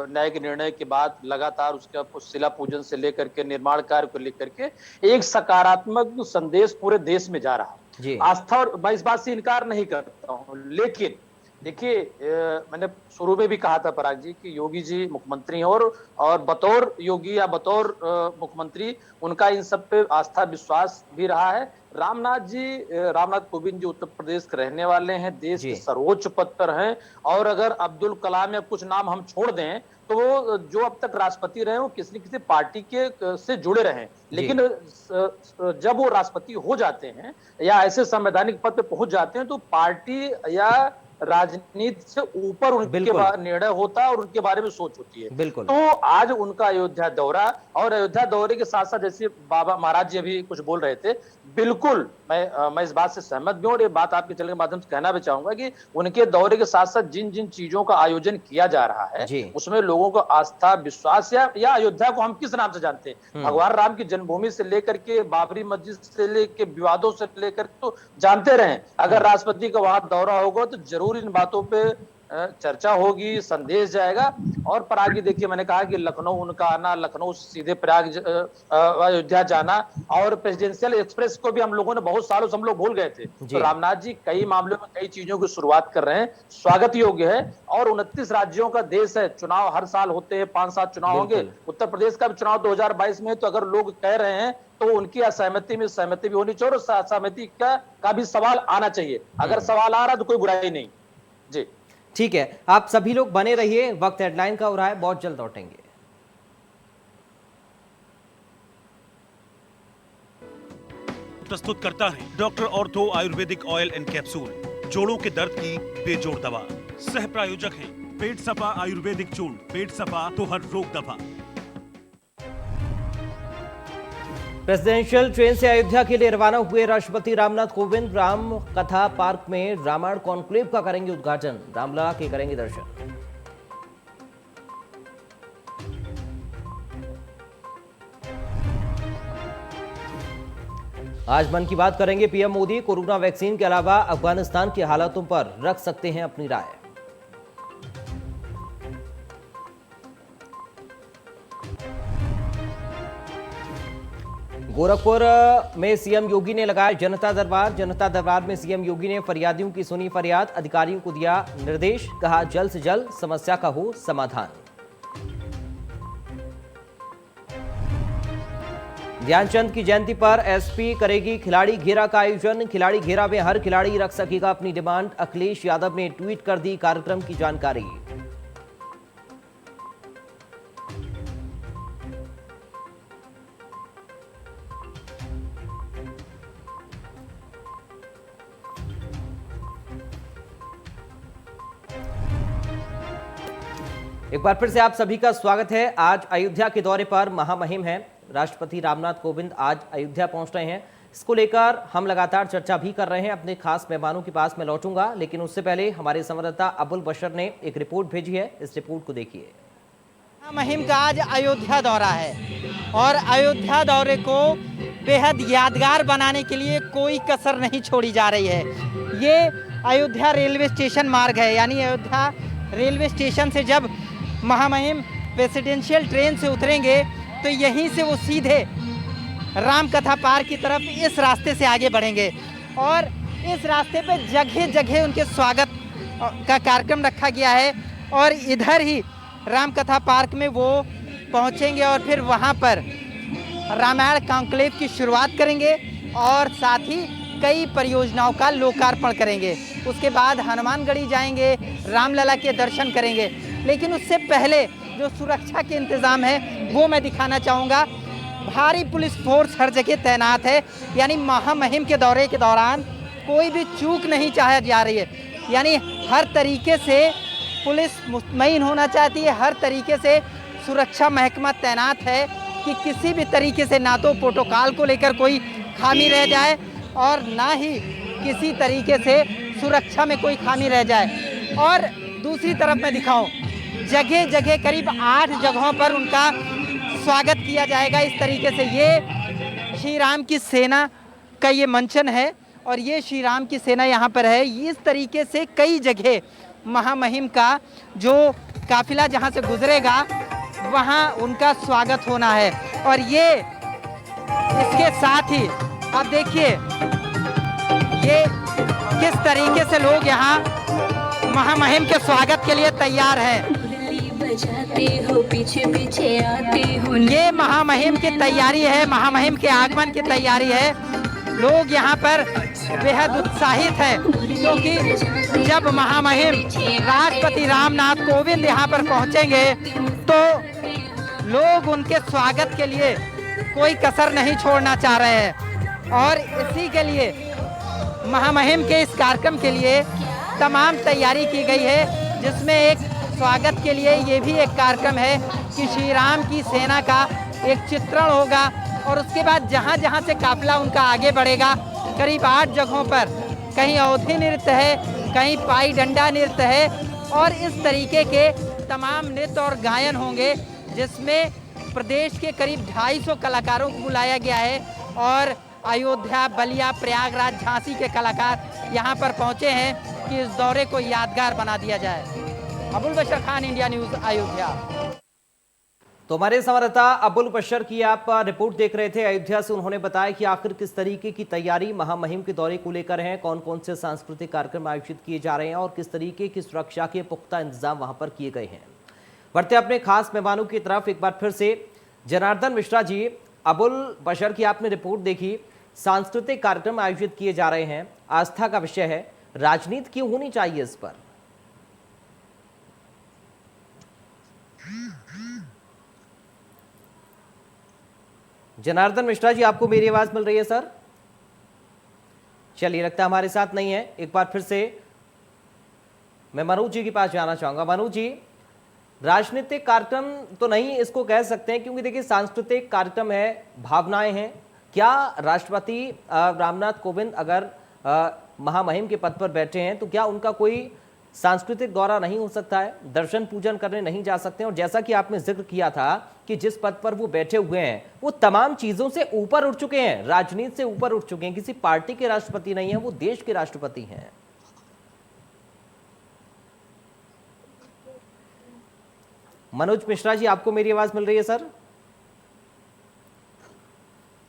S5: न्यायिक निर्णय के बाद लगातार उसका शिला पूजन से लेकर के निर्माण कार्य को लेकर के एक सकारात्मक संदेश पूरे देश में जा रहा है,
S1: जी।
S5: आस्था, और मैं इस बात से इनकार नहीं करता हूं। लेकिन देखिए, मैंने शुरू में भी कहा था पराग जी कि योगी जी मुख्यमंत्री हैं, और बतौर योगी या बतौर मुख्यमंत्री उनका इन सब पे आस्था विश्वास भी रहा है। रामनाथ कोविंद जी उत्तर प्रदेश के रहने वाले हैं, देश के सर्वोच्च पद पर हैं, और अगर अब्दुल कलाम या कुछ नाम हम छोड़ दें तो वो जो अब तक राष्ट्रपति रहे वो किसी न किसी पार्टी के से जुड़े रहे, लेकिन जब वो राष्ट्रपति हो जाते हैं या ऐसे संवैधानिक पद पे पहुंच जाते हैं तो पार्टी या राजनीति से ऊपर उनके निर्णय होता है और उनके बारे में सोच होती है।
S1: बिल्कुल।
S5: तो आज उनका अयोध्या दौरा, और अयोध्या दौरे के साथ साथ जैसे बाबा महाराज जी अभी कुछ बोल रहे थे, बिल्कुल मैं इस बात से सहमत भी हूं, और ये बात आपके चैनल के माध्यम से कहना भी चाहूंगा कि उनके दौरे के साथ साथ जिन जिन चीजों का आयोजन किया जा रहा है उसमें लोगों को आस्था विश्वास, या अयोध्या को हम किस नाम से जानते हैं, भगवान राम की जन्मभूमि से लेकर के बाबरी मस्जिद से लेकर विवादों से लेकर तो जानते रहे। अगर राष्ट्रपति का वहां दौरा होगा तो जरूर इन बातों पे चर्चा होगी, संदेश जाएगा। और पराग जी देखिए, मैंने कहा कि लखनऊ उनका आना, लखनऊ सीधे प्रयाग अयोध्या जाना, और प्रेसिडेंशियल एक्सप्रेस को भी हम लोगों ने बहुत सालों से हम लोग भूल गए थे। तो रामनाथ जी कई मामलों में कई चीजों की शुरुआत कर रहे हैं, स्वागत योग्य है। और 29 राज्यों का देश है, चुनाव हर साल होते हैं, 5-7 चुनाव होंगे। उत्तर प्रदेश का भी चुनाव 2022 में है, तो अगर लोग कह रहे हैं तो उनकी असहमति में सहमति भी होनी चाहिए, और असहमति का भी सवाल आना चाहिए। अगर सवाल आ रहा तो कोई बुराई नहीं। जी
S1: ठीक है, आप सभी लोग बने रहिए, वक्त हेडलाइन का हो रहा है, बहुत जल्द लौटेंगे।
S7: प्रस्तुत करता है doctor ortho Ayurvedic oil and capsule, जोड़ों के दर्द की बेजोड़ दवा। सह प्रायोजक हैं पेट सफा आयुर्वेदिक चूर्ण, पेट सफा तो हर रोग दवा।
S1: प्रेसिडेंशियल ट्रेन से अयोध्या के लिए रवाना हुए राष्ट्रपति रामनाथ कोविंद राम कथा पार्क में रामायण कॉन्क्लेव का करेंगे उद्घाटन, रामलला के करेंगे दर्शन। आज मन की बात करेंगे पीएम मोदी, कोरोना वैक्सीन के अलावा अफगानिस्तान की हालातों पर रख सकते हैं अपनी राय। गोरखपुर में सीएम योगी ने लगाया जनता दरबार, जनता दरबार में सीएम योगी ने फरियादियों की सुनी फरियाद, अधिकारियों को दिया निर्देश, कहा जल्द से जल्द समस्या का हो समाधान। ध्यानचंद की जयंती पर एसपी करेगी खिलाड़ी घेरा का आयोजन, खिलाड़ी घेरा में हर खिलाड़ी रख सकेगा अपनी डिमांड, अखिलेश यादव ने ट्वीट कर दी कार्यक्रम की जानकारी। एक बार फिर से आप सभी का स्वागत है। आज अयोध्या के दौरे पर महामहिम है राष्ट्रपति रामनाथ कोविंद, आज अयोध्या पहुंच रहे हैं। इसको लेकर हम लगातार चर्चा भी कर रहे हैं, अपने खास मेहमानों के पास मैं लौटूंगा, लेकिन उससे पहले हमारे संवाददाता अबुल बशर ने एक रिपोर्ट भेजी है, इस रिपोर्ट को देखिए।
S8: महामहिम का आज अयोध्या दौरा है और अयोध्या दौरे को बेहद यादगार बनाने के लिए कोई कसर नहीं छोड़ी जा रही है। ये अयोध्या रेलवे स्टेशन मार्ग है, यानी अयोध्या रेलवे स्टेशन से जब महामहिम प्रेसिडेंशियल ट्रेन से उतरेंगे तो यहीं से वो सीधे रामकथा पार्क की तरफ इस रास्ते से आगे बढ़ेंगे और इस रास्ते पे जगह जगह उनके स्वागत का कार्यक्रम रखा गया है और इधर ही रामकथा पार्क में वो पहुंचेंगे और फिर वहां पर रामायण कॉन्क्लेव की शुरुआत करेंगे और साथ ही कई परियोजनाओं का लोकार्पण करेंगे। उसके बाद हनुमानगढ़ी जाएंगे, रामलला के दर्शन करेंगे। लेकिन उससे पहले जो सुरक्षा के इंतज़ाम है वो मैं दिखाना चाहूँगा। भारी पुलिस फोर्स हर जगह तैनात है, यानी महामहिम के दौरे के दौरान कोई भी चूक नहीं चाहा जा रही है। यानी हर तरीके से पुलिस मुतमईन होना चाहती है, हर तरीके से सुरक्षा महकमा तैनात है कि किसी भी तरीके से ना तो प्रोटोकॉल को लेकर कोई खामी रह जाए और ना ही किसी तरीके से सुरक्षा में कोई खामी रह जाए। और दूसरी तरफ मैं दिखाऊं, जगह जगह करीब 8 जगहों पर उनका स्वागत किया जाएगा इस तरीके से। ये श्री राम की सेना का ये मंचन है और ये श्री राम की सेना यहाँ पर है। इस तरीके से कई जगह महामहिम का जो काफिला जहाँ से गुजरेगा वहाँ उनका स्वागत होना है। और ये इसके साथ ही आप देखिए ये किस तरीके से लोग यहाँ महामहिम के स्वागत के लिए तैयार हैं।
S9: हो पीछे पीछे आते हो।
S8: ये महामहिम की तैयारी है, महामहिम के आगमन की तैयारी है। लोग यहाँ पर बेहद उत्साहित हैं क्योंकि जब महामहिम राष्ट्रपति रामनाथ कोविंद यहाँ पर पहुँचेंगे तो लोग उनके स्वागत के लिए कोई कसर नहीं छोड़ना चाह रहे हैं। और इसी के लिए महामहिम के इस कार्यक्रम के लिए तमाम तैयारी की गई है, जिसमें एक स्वागत के लिए ये भी एक कार्यक्रम है कि श्री राम की सेना का एक चित्रण होगा और उसके बाद जहाँ जहाँ से काफिला उनका आगे बढ़ेगा करीब 8 जगहों पर, कहीं अवधी नृत्य है, कहीं पाई डंडा नृत्य है और इस तरीके के तमाम नृत्य और गायन होंगे, जिसमें प्रदेश के करीब 250 कलाकारों को बुलाया गया है। और अयोध्या, बलिया, प्रयागराज, झांसी के कलाकार यहाँ पर पहुँचे हैं कि इस दौरे को यादगार बना दिया जाए। अबुल बशर खान, इंडिया न्यूज़, अयोध्या।
S1: तो हमारे संवाददाता अबुल बशर की आप रिपोर्ट देख रहे थे अयोध्या से। उन्होंने बताया कि आखिर किस तरीके की तैयारी महामहिम के दौरे को लेकर है, कौन कौन से सांस्कृतिक कार्यक्रम आयोजित किए जा रहे हैं और किस तरीके की सुरक्षा के पुख्ता इंतजाम वहां पर किए गए हैं। बढ़ते अपने खास मेहमानों की तरफ एक बार फिर से जनार्दन मिश्रा जी, अबुल बशर की आपने रिपोर्ट देखी, सांस्कृतिक कार्यक्रम आयोजित किए जा रहे हैं, आस्था का विषय है, राजनीति क्यों होनी चाहिए इस पर? जनार्दन मिश्रा जी, आपको मेरी आवाज मिल रही है सर? चलिए, लगता है हमारे साथ नहीं है। एक बार फिर से मैं मनोज जी के पास जाना चाहूंगा। मनोज जी, राजनीतिक कार्यक्रम तो नहीं इसको कह सकते हैं क्योंकि देखिए सांस्कृतिक कार्यक्रम है, भावनाएं हैं। क्या राष्ट्रपति रामनाथ कोविंद अगर महामहिम के पद पर बैठे हैं तो क्या उनका कोई सांस्कृतिक दौरा नहीं हो सकता है, दर्शन पूजन करने नहीं जा सकते? और जैसा कि आपने जिक्र किया था कि जिस पद पर वो बैठे हुए हैं वो तमाम चीजों से ऊपर उठ चुके हैं, राजनीति से ऊपर उठ चुके हैं, किसी पार्टी के राष्ट्रपति नहीं है, वो देश के राष्ट्रपति हैं। मनोज मिश्रा जी, आपको मेरी आवाज मिल रही है सर?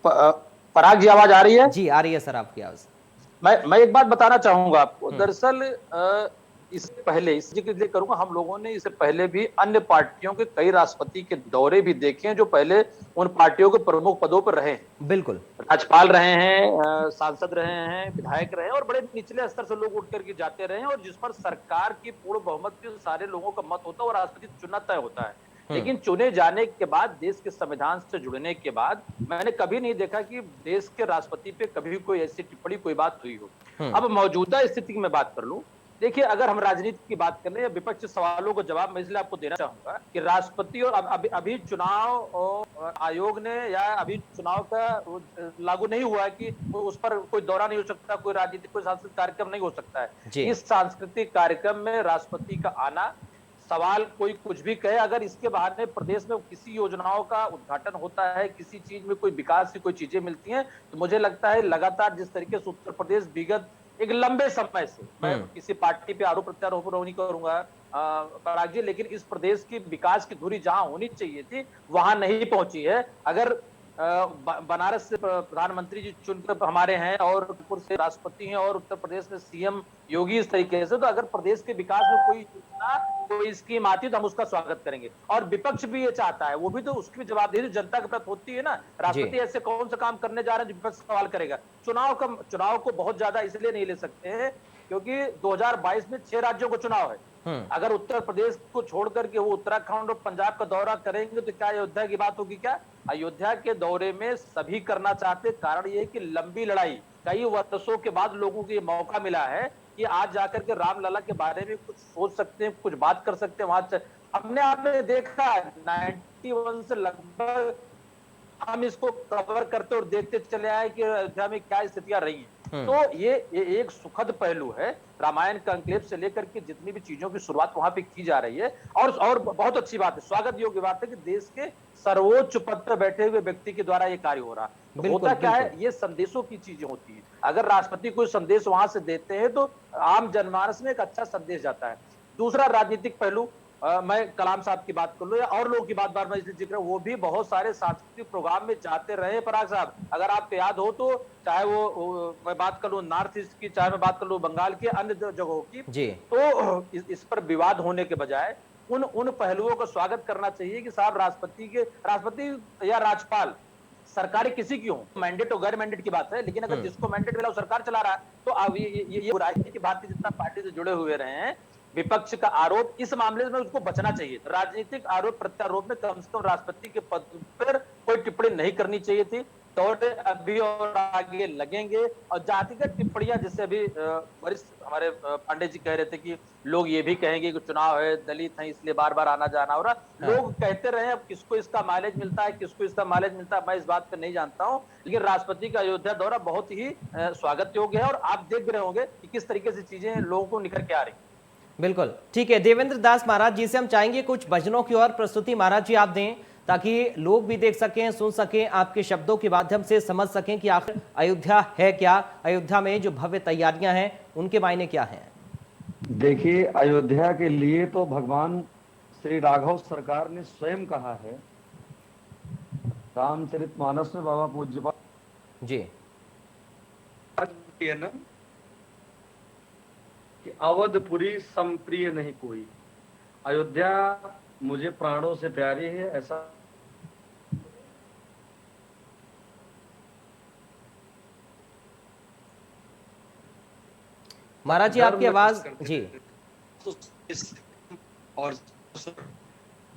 S5: पराग जी, आवाज आ रही है?
S1: जी आ रही है सर आपकी आवाज।
S5: मैं एक बात बताना चाहूंगा आपको। दरअसल इससे पहले इस जिक्र करूंगा, हम लोगों ने इससे पहले भी अन्य पार्टियों के कई राष्ट्रपति के दौरे भी देखे हैं जो पहले उन पार्टियों के प्रमुख पदों पर रहे हैं।
S1: बिल्कुल,
S5: राज्यपाल रहे हैं, सांसद रहे हैं, विधायक रहे हैं और बड़े निचले स्तर से लोग उठ करके जाते रहे हैं और जिस पर सरकार की पूर्ण बहुमत के सारे लोगों का मत होता है और राष्ट्रपति चुनना तय होता है। लेकिन चुने जाने के बाद, देश के संविधान से जुड़ने के बाद, मैंने कभी नहीं देखा कि देश के राष्ट्रपति पे कभी कोई ऐसी टिप्पणी, कोई बात हुई हो। अब मौजूदा स्थिति की मैं बात कर लूं, देखिए अगर हम राजनीति की बात कर ले या विपक्ष सवालों को जवाब मैं इसलिए आपको देना चाहूंगा कि राष्ट्रपति और अभी चुनाव आयोग ने या अभी चुनाव का लागू नहीं हुआ है कि उस पर कोई दौरा नहीं हो सकता, कोई राजनीतिक कोई सांस्कृतिक कार्यक्रम नहीं हो सकता है। इस सांस्कृतिक कार्यक्रम में राष्ट्रपति का आना, सवाल कोई कुछ भी कहे, अगर इसके बहाने प्रदेश में किसी योजनाओं का उद्घाटन होता है, किसी चीज में कोई विकास की कोई चीजें मिलती हैं, तो मुझे लगता है लगातार जिस तरीके से उत्तर प्रदेश विगत एक लंबे समय से, मैं किसी पार्टी पे आरोप प्रत्यारोप नहीं करूंगा पराग जी, लेकिन इस प्रदेश की विकास की धुरी जहां होनी चाहिए थी वहां नहीं पहुंची है। अगर बनारस से प्रधानमंत्री जी चुनकर हमारे हैं और कानपुर से राष्ट्रपति हैं और उत्तर प्रदेश में सीएम योगी इस तरीके से, तो अगर प्रदेश के विकास में कोई योजना, कोई स्कीम आती तो हम उसका स्वागत करेंगे। और विपक्ष भी ये चाहता है, वो भी तो उसकी जवाबदेही जनता के प्रति होती है ना। राष्ट्रपति ऐसे कौन सा काम करने जा रहे हैं विपक्ष सवाल करेगा। चुनाव को बहुत ज्यादा इसलिए नहीं ले सकते हैं क्योंकि 2022 में 6 राज्यों को चुनाव है। अगर उत्तर प्रदेश को छोड़ करके वो उत्तराखंड और पंजाब का दौरा करेंगे तो क्या अयोध्या की बात होगी? क्या अयोध्या के दौरे में सभी करना चाहते, कारण ये कि लंबी लड़ाई, कई वर्षों के बाद लोगों को ये मौका मिला है कि आज जाकर के रामलला के बारे में कुछ सोच सकते हैं, कुछ बात कर सकते हैं। वहां हमने आपने देखा 91 से लगभग हम इसको कवर करते और देखते चले आए कि अयोध्या में क्या स्थितियां रही हैं। तो ये एक सुखद पहलू है। रामायण कंक्लेव से लेकर के जितनी भी चीजों की शुरुआत वहां पे की जा रही है, और बहुत अच्छी बात है, स्वागत योग्य बात है कि देश के सर्वोच्च पद पर बैठे हुए व्यक्ति के द्वारा ये कार्य हो रहा है। तो होता क्या है, ये संदेशों की चीजें होती है। अगर राष्ट्रपति कोई संदेश वहां से देते हैं तो आम जनमानस में एक अच्छा संदेश जाता है। दूसरा राजनीतिक पहलू, मैं कलाम साहब की बात कर लूं या और लोगों की बात बार बार इसलिए जिक्र, वो भी बहुत सारे सांस्कृतिक प्रोग्राम में जाते रहे पराग साहब। अगर आपको याद हो तो चाहे वो मैं बात कर लूं नॉर्थ ईस्ट की, चाहे मैं बात कर लूं बंगाल के अन्य जगहों की जी, तो इस पर विवाद होने के बजाय उन पहलुओं का स्वागत करना चाहिए कि साहब राष्ट्रपति या राज्यपाल, सरकारें किसी की हो, मैंडेट और गैर मैंडेट की बात है, लेकिन अगर जिसको मैंडेट मिला वो सरकार चला रहा है। तो अब ये बुराई है कि भारतीय जनता पार्टी से जुड़े हुए रहे हैं, विपक्ष का आरोप इस मामले में उसको बचना चाहिए। राजनीतिक आरोप प्रत्यारोप में कम से कम राष्ट्रपति के पद पर कोई टिप्पणी नहीं करनी चाहिए थी। दौड़ अभी और आगे लगेंगे, और जातिगत टिप्पणियां, जैसे अभी वरिष्ठ हमारे पांडे जी कह रहे थे कि लोग ये भी कहेंगे कि चुनाव है, दलित हैं इसलिए बार बार आना जाना हो रहा। लोग कहते रहे, अब किसको इसका माइलेज मिलता है, किसको इसका माइलेज मिलता है, मैं इस बात पर नहीं जानता हूं, लेकिन राष्ट्रपति का अयोध्या दौरा बहुत ही स्वागत योग्य है। और आप देख रहे होंगे कि किस तरीके से चीजें लोगों को निकल के आ रही।
S1: बिल्कुल ठीक है। देवेंद्र दास महाराज जी से हम चाहेंगे कुछ भजनों की और प्रस्तुति महाराज जी आप दें, ताकि लोग भी देख सकें, सुन सकें, आपके शब्दों के माध्यम से समझ सकें कि आखिर अयोध्या है क्या, अयोध्या में जो भव्य तैयारियां हैं उनके मायने क्या हैं।
S6: देखिए, अयोध्या के लिए तो भगवान श्री राघव सरकार ने स्वयं कहा है, रामचरितमानस में बाबा पूज्यपाल जी है ना कि अवधपुरी संप्रिय नहीं कोई, अयोध्या मुझे प्राणों से प्यारी है। ऐसा
S1: महाराज जी आपकी आवाज जी,
S6: और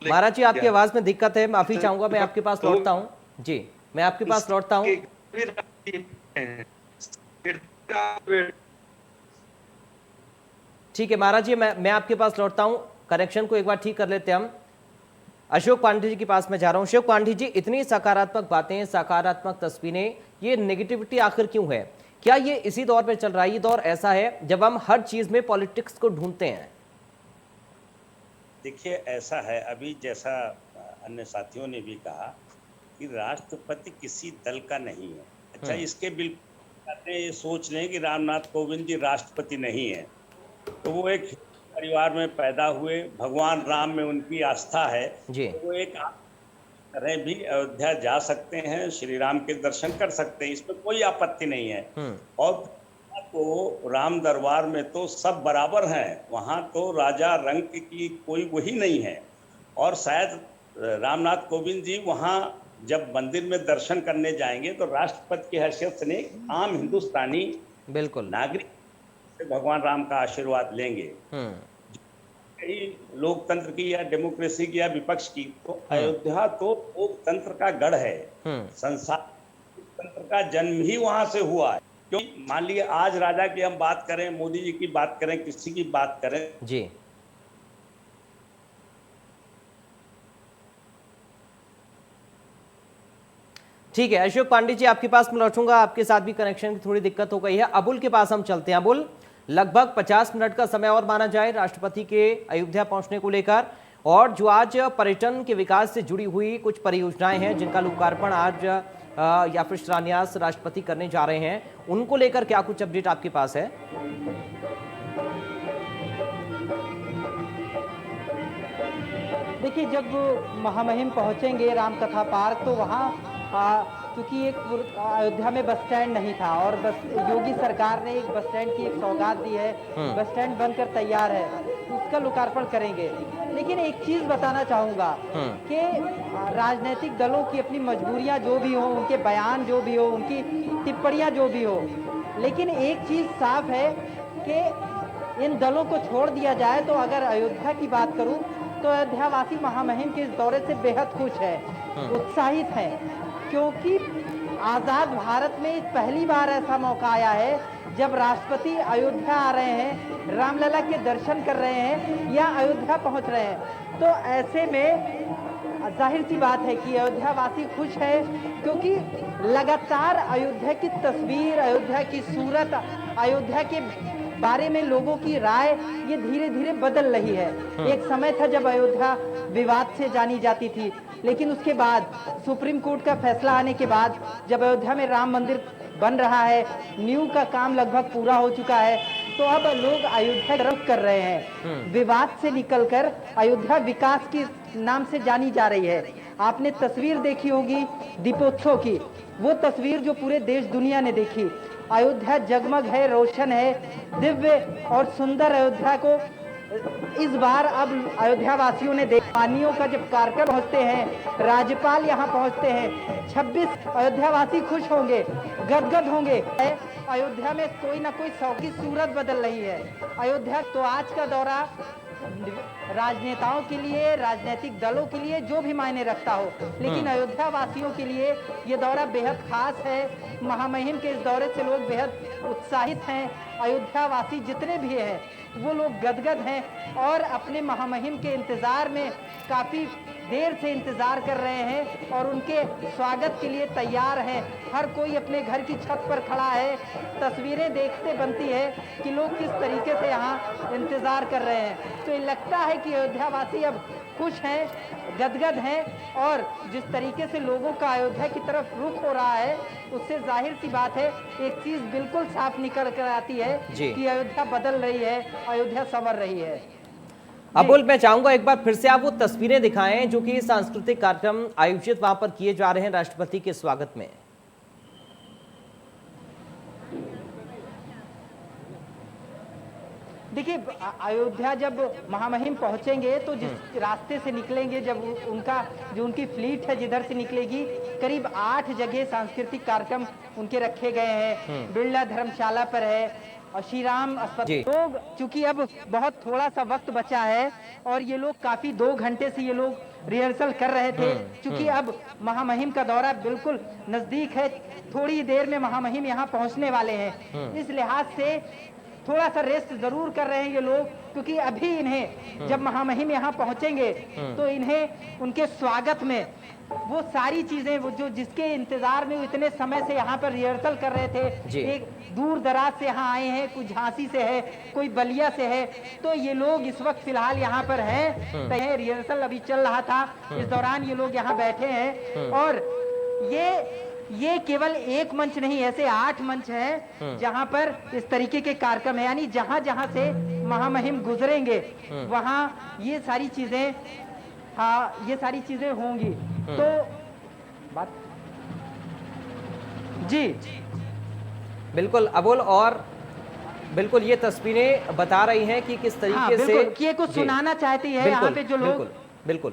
S1: महाराज जी आपकी आवाज में दिक्कत है, माफी चाहूंगा, मैं आपके पास लौटता हूं जी, मैं आपके पास लौटता हूं। ठीक है महाराज जी, मैं आपके पास लौटता हूं, कनेक्शन को एक बार ठीक कर लेते हैं हम। अशोक पांडे जी के पास में जा रहा हूं। अशोक पांडे जी, इतनी सकारात्मक बातें, सकारात्मक तस्वीरें, ये नेगेटिविटी आखिर क्यों है? क्या ये इसी दौर पे चल रहा है? ये दौर ऐसा है जब हम हर चीज में पॉलिटिक्स को ढूंढते हैं।
S3: देखिए, ऐसा है, अभी जैसा अन्य साथियों ने भी कहा कि राष्ट्रपति किसी दल का नहीं है। अच्छा, इसके बिल्कुल ये सोच लें कि रामनाथ कोविंद जी राष्ट्रपति नहीं है, तो वो एक परिवार में पैदा हुए, भगवान राम में उनकी आस्था है जी। तो वो एक तरह भी अयोध्या जा सकते हैं, श्री राम के दर्शन कर सकते हैं, इसमें कोई आपत्ति नहीं है। और तो राम दरबार में तो सब बराबर हैं, वहाँ तो राजा रंग की कोई वही नहीं है। और शायद रामनाथ कोविंद जी वहाँ जब मंदिर में दर्शन करने जाएंगे तो राष्ट्रपति की हैसियत से नहीं, आम हिंदुस्तानी बिल्कुल नागरिक भगवान राम का आशीर्वाद लेंगे। लोकतंत्र की या डेमोक्रेसी की या विपक्ष की, तो अयोध्या तो लोकतंत्र का गढ़ है, संसार लोकतंत्र का जन्म ही वहां से हुआ है। क्योंकि मान लीजिए आज राजा की हम बात करें, मोदी जी की बात करें, किसी की बात करें
S1: जी, ठीक है। अशोक पांडे जी आपके पास मैं लौटूंगा, आपके साथ भी कनेक्शन की थोड़ी दिक्कत हो गई है। अबुल के पास हम चलते हैं। अबुल, लगभग 50 मिनट का समय और माना जाए राष्ट्रपति के अयोध्या पहुंचने को लेकर, और जो आज पर्यटन के विकास से जुड़ी हुई कुछ परियोजनाएं हैं जिनका लोकार्पण आज या फिर शिलान्यास राष्ट्रपति करने जा रहे हैं, उनको लेकर क्या कुछ अपडेट आपके पास है?
S8: देखिए, जब महामहिम पहुंचेंगे रामकथा पार्क तो वहाँ क्योंकि एक अयोध्या में बस स्टैंड नहीं था, और बस योगी सरकार ने एक बस स्टैंड की एक सौगात दी है, बस स्टैंड बनकर तैयार है, तो उसका लोकार्पण करेंगे। लेकिन एक चीज बताना चाहूंगा कि राजनीतिक दलों की अपनी मजबूरियां जो भी हो, उनके बयान जो भी हो, उनकी टिप्पणियां जो भी हो, लेकिन एक चीज साफ है कि इन दलों को छोड़ दिया जाए तो अगर अयोध्या की बात करूं तो अयोध्यावासी महामहिम के इस दौरे से बेहद खुश है, उत्साहित है, क्योंकि आज़ाद भारत में पहली बार ऐसा मौका आया है जब राष्ट्रपति अयोध्या आ रहे हैं, रामलला के दर्शन कर रहे हैं या अयोध्या पहुंच रहे हैं। तो ऐसे में जाहिर सी बात है कि अयोध्या वासी खुश है, क्योंकि लगातार अयोध्या की तस्वीर, अयोध्या की सूरत, अयोध्या के बारे में लोगों की राय ये धीरे धीरे बदल रही है। एक समय था जब अयोध्या विवाद से जानी जाती थी, लेकिन उसके बाद सुप्रीम कोर्ट का फैसला आने के बाद जब अयोध्या में राम मंदिर बन रहा है, नींव का काम लगभग पूरा हो चुका है, तो अब लोग अयोध्या तरफ कर रहे हैं। विवाद से निकलकर अयोध्या विकास की नाम से जानी जा रही है। आपने तस्वीर देखी होगी दीपोत्सव की, वो तस्वीर जो पूरे देश दुनिया ने देखी। अयोध्या जगमग है, रोशन है, दिव्य और सुंदर अयोध्या को इस बार अब अयोध्या वासियों ने पानियों का जब कार्यक्रम पहुंचते हैं, राज्यपाल यहाँ पहुंचते हैं, 26 अयोध्या वासी खुश होंगे, गदगद होंगे। अयोध्या में कोई ना कोई सौ की सूरत बदल रही है। अयोध्या तो आज का दौरा राजनेताओं के लिए, राजनीतिक दलों के लिए जो भी मायने रखता हो, लेकिन अयोध्या वासियों के लिए ये दौरा बेहद खास है। महामहिम के इस दौरे से लोग बेहद उत्साहित हैं। अयोध्या वासी जितने भी हैं वो लोग गदगद हैं और अपने महामहिम के इंतजार में काफी देर से इंतजार कर रहे हैं और उनके स्वागत के लिए तैयार हैं। हर कोई अपने घर की छत पर खड़ा है। तस्वीरें देखते बनती है कि लोग किस तरीके से यहाँ इंतजार कर रहे हैं। तो ये लगता है कि अयोध्या वासी अब खुश हैं, गदगद हैं और जिस तरीके से लोगों का अयोध्या की तरफ रुख हो रहा है, उससे जाहिर सी बात है एक चीज बिल्कुल साफ निकल कर आती है कि अयोध्या बदल रही है, अयोध्या संवर रही है।
S1: अबुल, मैं चाहूंगा एक बार फिर से आप वो तस्वीरें दिखाएं जो कि सांस्कृतिक कार्यक्रम आयोजित वहां पर किए जा रहे हैं राष्ट्रपति के स्वागत में।
S8: देखिए, अयोध्या जब महामहिम पहुंचेंगे तो जिस रास्ते से निकलेंगे, जब उनकी फ्लीट है जिधर से निकलेगी, करीब 8 जगह सांस्कृतिक कार्यक्रम उनके रखे गए हैं। बिरला धर्मशाला पर है और श्री राम अस्पताल। लोग चूंकि अब बहुत थोड़ा सा वक्त बचा है और ये लोग काफी 2 घंटे से ये लोग रिहर्सल कर रहे थे, क्योंकि अब महामहिम का दौरा बिल्कुल नजदीक है, थोड़ी देर में महामहिम यहाँ पहुँचने वाले हैं। इस लिहाज से थोड़ा सा रेस्ट जरूर कर रहे हैं ये लोग, क्योंकि अभी इन्हें जब महामहिम यहाँ पहुंचेंगे तो इन्हें उनके स्वागत में वो सारी चीजें वो जो जिसके इंतजार में वो इतने समय से यहाँ पर रिहर्सल कर रहे थे, एक दूर दराज से यहाँ आए हैं, कोई झांसी से है, कोई बलिया से है, तो ये लोग इस वक्त फिलहाल यहाँ पर हैं। रिहर्सल अभी चल रहा था, इस दौरान ये लोग यहाँ बैठे हैं और ये केवल एक मंच नहीं, ऐसे 8 मंच हैं जहां पर इस तरीके के कार्यक्रम है, यानी जहां जहां से महामहिम गुजरेंगे वहां ये सारी चीजें होंगी। तो बात जी
S1: बिल्कुल अबुल, और बिल्कुल ये तस्वीरें बता रही हैं कि किस तरीके से
S8: कि कुछ सुनाना चाहती है यहाँ पे जो लोग।
S1: बिल्कुल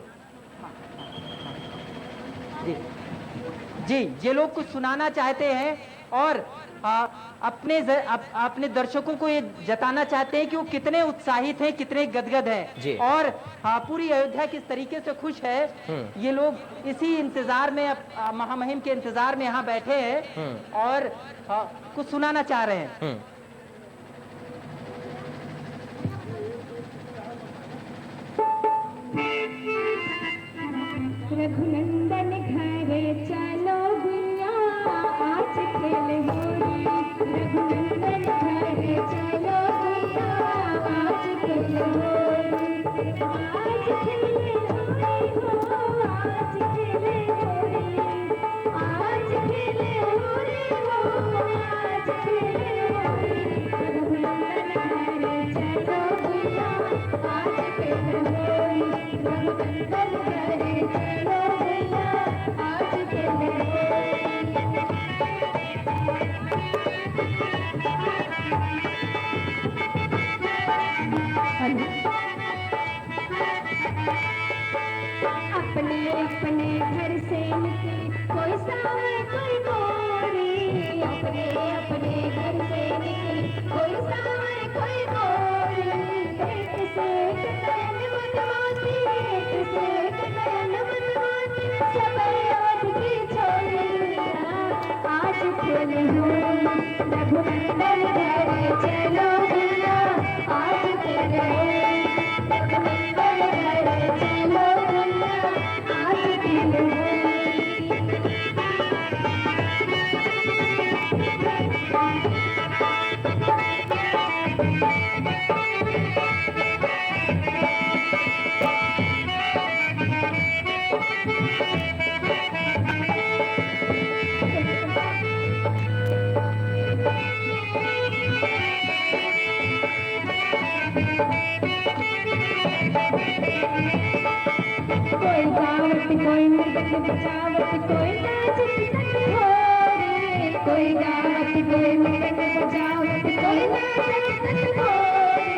S8: जी, ये लोग कुछ सुनाना चाहते हैं और अपने दर्शकों को ये जताना चाहते हैं कि वो कितने उत्साहित हैं, कितने गदगद हैं और पूरी अयोध्या किस तरीके से खुश है। ये लोग इसी इंतजार में, महामहिम के इंतजार में यहाँ बैठे हैं और कुछ सुनाना चाह रहे हैं।
S9: रघुनंदन घरे चलो भैया, आज खेल होली। रघुनंदन घरे चलो भैया, आज खेल होली। आज खेल होली हो, आज खेल होली। आज खेल होली हो, आज खेल होली। रघुनंदन घरे चलो भैया, आज खेल होली। रघुनंदन घरे चलो भैया, आज खेल होली। अपने अपने घर से निकली, कोई सावे कोई गोरी। अपने अपने घर से निकली, कोई सावे कोई गोरी। एक से एक नयन मनवाती, एक से एक नयन मनवाती, सब अवध की छोरियां आज खेल होली। रघुनंदन घरे चलो भैया, आज खेल होली। रघुनंदन घरे चलो भैया, आज कोई मृदंग बजावत कोई नाचत कटघोरे कोई गावत कोई मृदंग बजावत कोई नाचत कटघोरे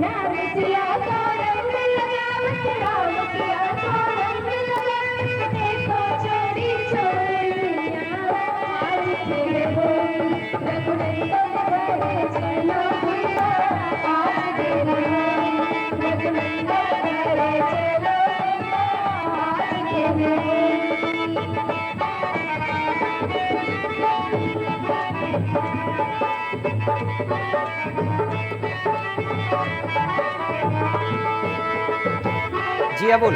S9: राम सिया को रंग लगावत राम सिया को रंग लगावत देखो चोरी चोरियां आज खेले बोल रघुनंदन घरे चलो भैया आज खेले रघुनंदन घरे चलो आज खेले
S1: जी अबुल।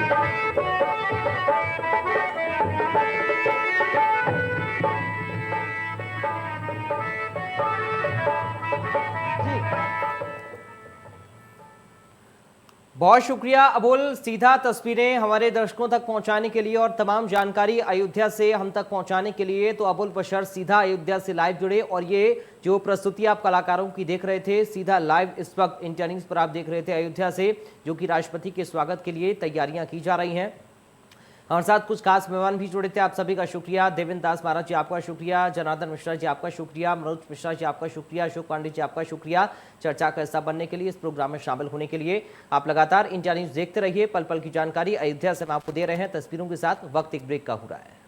S1: बहुत शुक्रिया अबुल, सीधा तस्वीरें हमारे दर्शकों तक पहुंचाने के लिए और तमाम जानकारी अयोध्या से हम तक पहुंचाने के लिए। तो अबुल बशर सीधा अयोध्या से लाइव जुड़े और ये जो प्रस्तुति आप कलाकारों की देख रहे थे सीधा लाइव इस वक्त इंडिया न्यूज़ पर आप देख रहे थे अयोध्या से, जो कि राष्ट्रपति के स्वागत के लिए तैयारियां की जा रही हैं। हमारे साथ कुछ खास मेहमान भी जुड़े थे, आप सभी का शुक्रिया। देवेंद्र दास महाराज जी आपका शुक्रिया, जनार्दन मिश्रा जी आपका शुक्रिया, मनोज मिश्रा जी आपका शुक्रिया, अशोक पांडे जी आपका शुक्रिया चर्चा का हिस्सा बनने के लिए, इस प्रोग्राम में शामिल होने के लिए। आप लगातार इंडिया न्यूज़ देखते रहिए, पल पल की जानकारी अयोध्या से हम आपको दे रहे हैं तस्वीरों के साथ। वक्त एक ब्रेक का हो रहा है।